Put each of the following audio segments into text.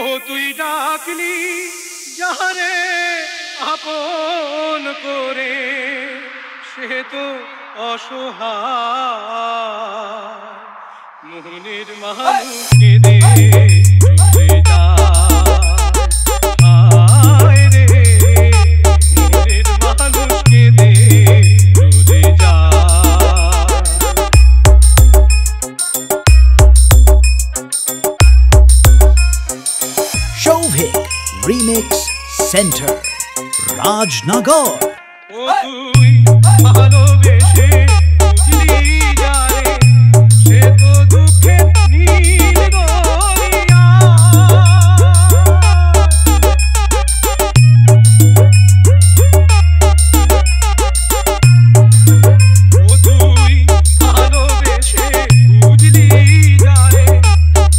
ও তুই ডাকলি যাহারে আপন করে, সে তো অসহায় মোহনের মানুষকে দে চলে যায় রে, মোহনের মানুষকে দে চলে যায়। Shouvik Remix Center, Rajnagar। ও তুই ভালোবেসে বুঝলি যারে, সে তো দুঃখে নীল দরিয়া। ও তুই ভালোবেসে বুঝলি যারে,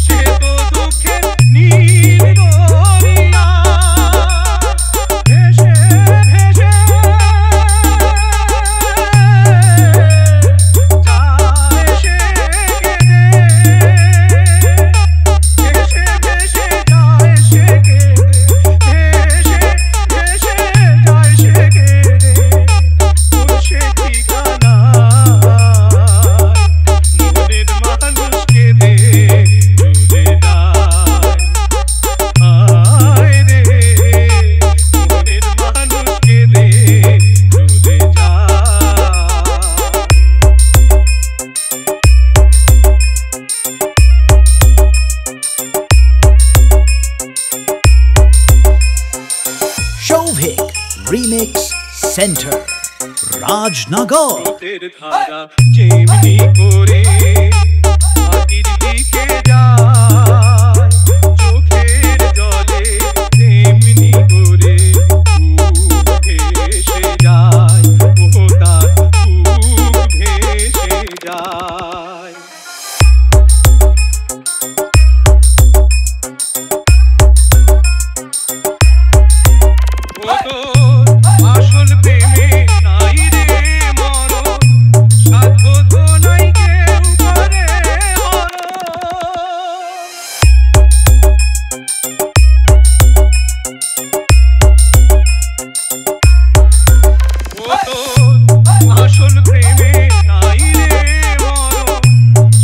সে তো দুঃখে নীল দরিয়া। ভেসে ভেসে Shouvik Remix Center, Rajnagar। স্রোতের ধারা যেমনি করে মাটির দিকে যায়, চোখের জলে তেমনি করে বুক ভেসে যায়, ও তার বুক ভেসে যায়। ও তোর আসল প্রেমে নাই রে মরণ, সাধ্য তো নাই কেউ করে হরণ। ও তোর আসল প্রেমে নাই রে মরণ,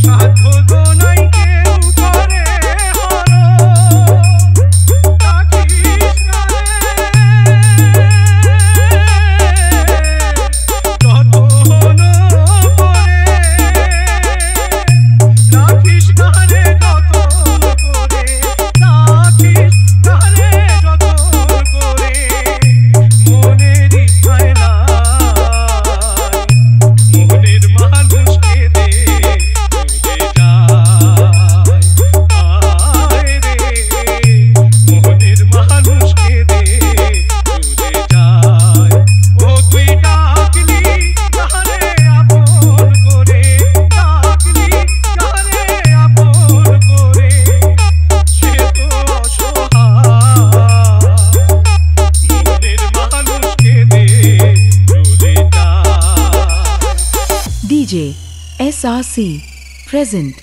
সাধ্য তো নাই কেউ করে হরণ। রাখিস না DJ SRC present।